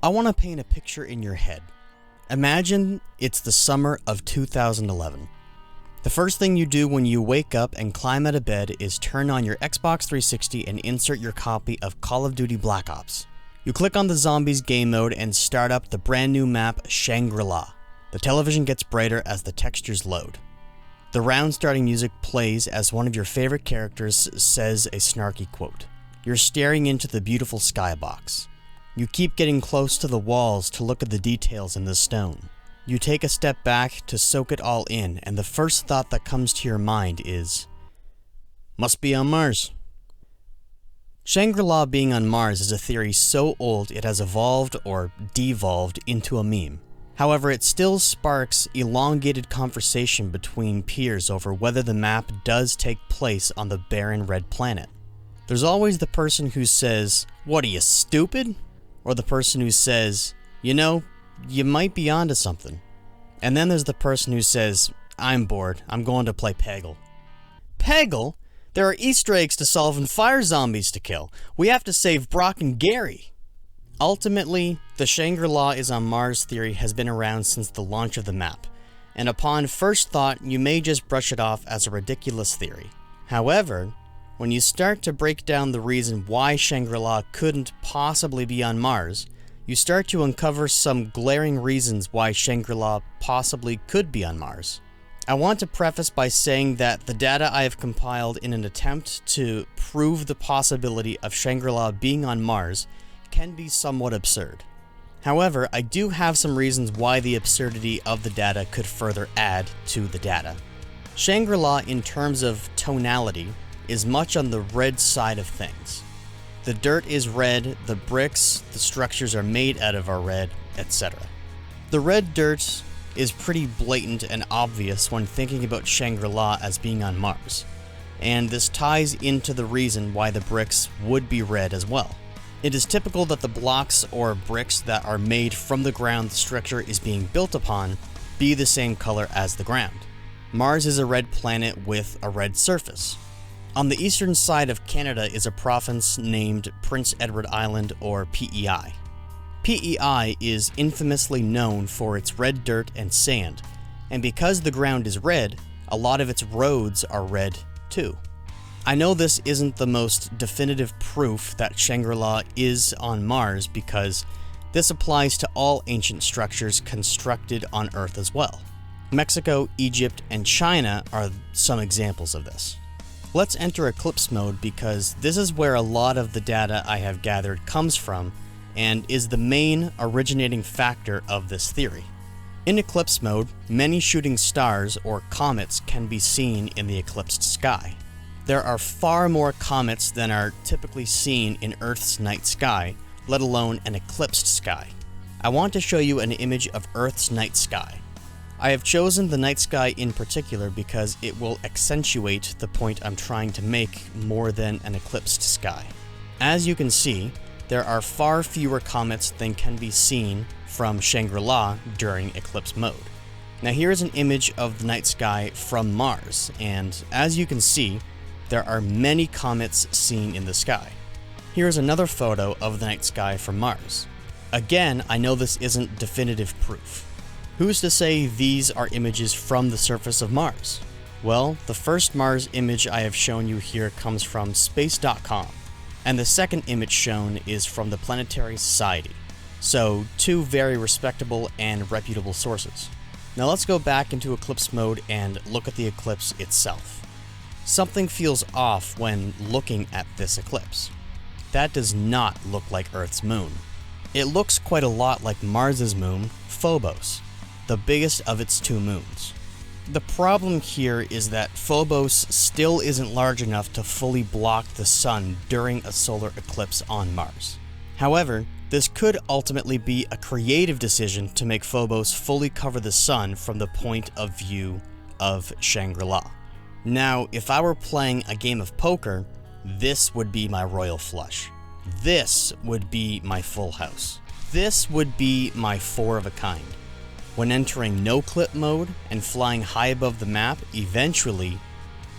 I want to paint a picture in your head. Imagine it's the summer of 2011. The first thing you do when you wake up and climb out of bed is turn on your Xbox 360 and insert your copy of Call of Duty Black Ops. You click on the Zombies game mode and start up the brand new map Shangri-La. The television gets brighter as the textures load. The round starting music plays as one of your favorite characters says a snarky quote. You're staring into the beautiful skybox. You keep getting close to the walls to look at the details in the stone. You take a step back to soak it all in, and the first thought that comes to your mind is, must be on Mars. Shangri-La being on Mars is a theory so old it has evolved or devolved into a meme. However, it still sparks elongated conversation between peers over whether the map does take place on the barren red planet. There's always the person who says, "What are you, stupid?" Or the person who says, "You know, you might be onto something." And then there's the person who says, "I'm bored, I'm going to play Peggle." Peggle? There are Easter eggs to solve and fire zombies to kill. We have to save Brock and Gary. Ultimately, the Shangri-La is on Mars theory has been around since the launch of the map, and upon first thought, you may just brush it off as a ridiculous theory. However, when you start to break down the reason why Shangri-La couldn't possibly be on Mars, you start to uncover some glaring reasons why Shangri-La possibly could be on Mars. I want to preface by saying that the data I have compiled in an attempt to prove the possibility of Shangri-La being on Mars can be somewhat absurd. However, I do have some reasons why the absurdity of the data could further add to the data. Shangri-La, in terms of tonality, is much on the red side of things. The dirt is red, the bricks, the structures are made out of are red, etc. The red dirt is pretty blatant and obvious when thinking about Shangri-La as being on Mars, and this ties into the reason why the bricks would be red as well. It is typical that the blocks or bricks that are made from the ground the structure is being built upon be the same color as the ground. Mars is a red planet with a red surface. On the eastern side of Canada is a province named Prince Edward Island, or PEI. PEI is infamously known for its red dirt and sand, and because the ground is red, a lot of its roads are red too. I know this isn't the most definitive proof that Shangri-La is on Mars because this applies to all ancient structures constructed on Earth as well. Mexico, Egypt, and China are some examples of this. Let's enter Eclipse mode because this is where a lot of the data I have gathered comes from and is the main originating factor of this theory. In Eclipse mode, many shooting stars or comets can be seen in the eclipsed sky. There are far more comets than are typically seen in Earth's night sky, let alone an eclipsed sky. I want to show you an image of Earth's night sky. I have chosen the night sky in particular because it will accentuate the point I'm trying to make more than an eclipsed sky. As you can see, there are far fewer comets than can be seen from Shangri-La during eclipse mode. Now here is an image of the night sky from Mars, and as you can see, there are many comets seen in the sky. Here's another photo of the night sky from Mars. Again, I know this isn't definitive proof. Who's to say these are images from the surface of Mars? Well, the first Mars image I have shown you here comes from space.com, and the second image shown is from the Planetary Society. So, two very respectable and reputable sources. Now let's go back into eclipse mode and look at the eclipse itself. Something feels off when looking at this eclipse. That does not look like Earth's moon. It looks quite a lot like Mars's moon, Phobos, the biggest of its two moons. The problem here is that Phobos still isn't large enough to fully block the sun during a solar eclipse on Mars. However, this could ultimately be a creative decision to make Phobos fully cover the sun from the point of view of Shangri-La. Now, if I were playing a game of poker, this would be my royal flush. This would be my full house. This would be my four of a kind. When entering no-clip mode and flying high above the map, eventually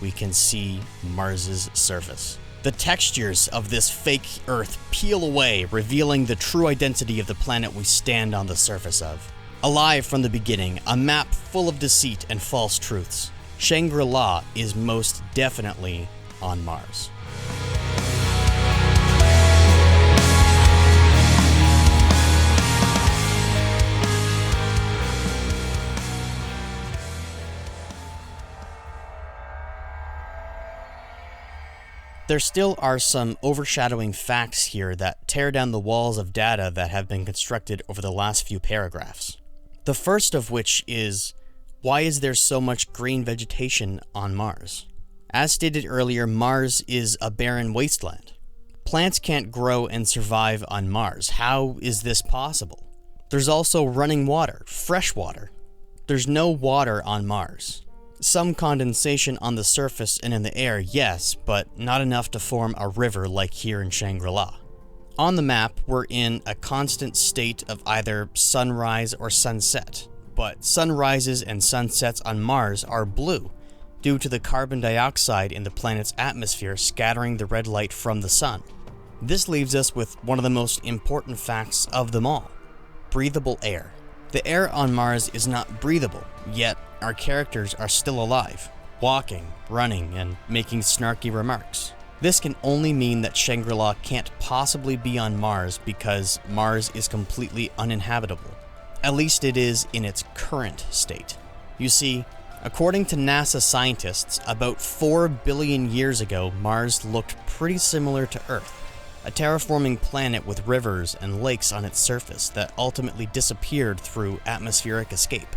we can see Mars's surface. The textures of this fake Earth peel away, revealing the true identity of the planet we stand on the surface of. Alive from the beginning, a map full of deceit and false truths, Shangri-La is most definitely on Mars. There still are some overshadowing facts here that tear down the walls of data that have been constructed over the last few paragraphs. The first of which is, why is there so much green vegetation on Mars? As stated earlier, Mars is a barren wasteland. Plants can't grow and survive on Mars. How is this possible? There's also running water, fresh water. There's no water on Mars. Some condensation on the surface and in the air, yes, but not enough to form a river like here in Shangri-La. On the map, we're in a constant state of either sunrise or sunset, but sunrises and sunsets on Mars are blue due to the carbon dioxide in the planet's atmosphere scattering the red light from the sun. This leaves us with one of the most important facts of them all: breathable air. The air on Mars is not breathable, yet our characters are still alive, walking, running, and making snarky remarks. This can only mean that Shangri-La can't possibly be on Mars because Mars is completely uninhabitable. At least it is in its current state. You see, according to NASA scientists, about 4 billion years ago, Mars looked pretty similar to Earth. A terraforming planet with rivers and lakes on its surface that ultimately disappeared through atmospheric escape.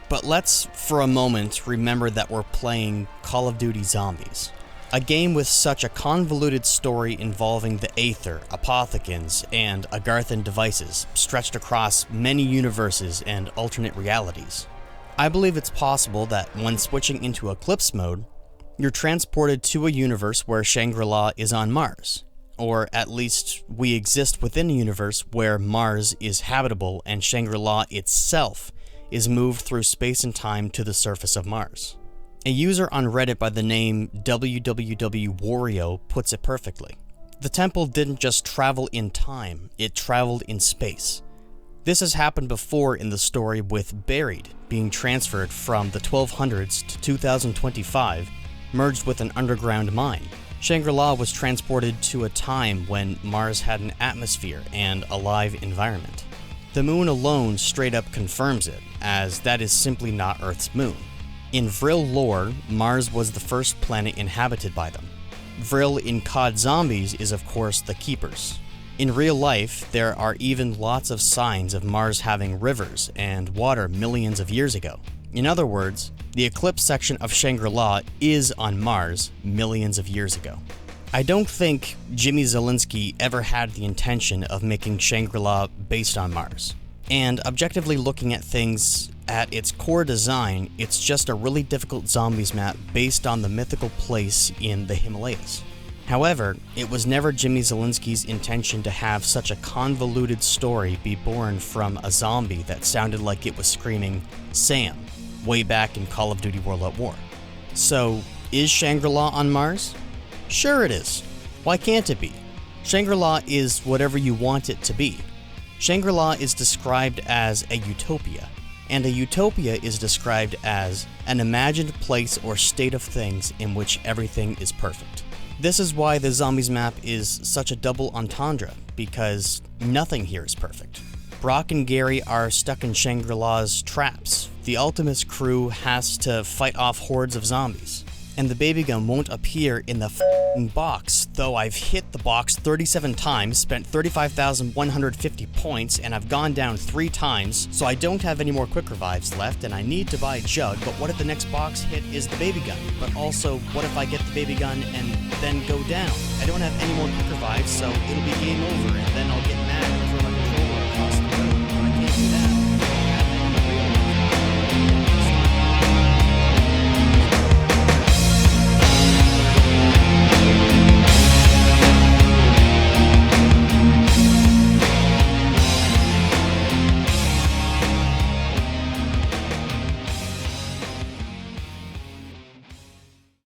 But let's, for a moment, remember that we're playing Call of Duty Zombies. A game with such a convoluted story involving the Aether, Apothecans, and Agarthan devices, stretched across many universes and alternate realities. I believe it's possible that when switching into Eclipse mode, you're transported to a universe where Shangri-La is on Mars. Or at least we exist within a universe where Mars is habitable and Shangri-La itself is moved through space and time to the surface of Mars. A user on Reddit by the name WWWWario puts it perfectly. The temple didn't just travel in time, it traveled in space. This has happened before in the story with Buried being transferred from the 1200s to 2025, merged with an underground mine. Shangri-La was transported to a time when Mars had an atmosphere and a live environment. The moon alone straight up confirms it, as that is simply not Earth's moon. In Vril lore, Mars was the first planet inhabited by them. Vril in COD Zombies is of course the Keepers. In real life, there are even lots of signs of Mars having rivers and water millions of years ago. In other words, the Eclipse section of Shangri-La is on Mars millions of years ago. I don't think Jimmy Zielinski ever had the intention of making Shangri-La based on Mars. And objectively looking at things at its core design, it's just a really difficult zombies map based on the mythical place in the Himalayas. However, it was never Jimmy Zielinski's intention to have such a convoluted story be born from a zombie that sounded like it was screaming, "Sam," way back in Call of Duty World at War. So, is Shangri-La on Mars? Sure it is. Why can't it be? Shangri-La is whatever you want it to be. Shangri-La is described as a utopia, and a utopia is described as an imagined place or state of things in which everything is perfect. This is why the zombies map is such a double entendre, because nothing here is perfect. Brock and Gary are stuck in Shangri-La's traps. The Ultimates crew has to fight off hordes of zombies. And the baby gun won't appear in the f***ing box, though I've hit the box 37 times, spent 35,150 points, and I've gone down 3 times, so I don't have any more quick revives left, and I need to buy a jug, but what if the next box hit is the baby gun? But also, what if I get the baby gun and then go down? I don't have any more quick revives, so it'll be game over, and then I'll get mad and throw my controller across the room.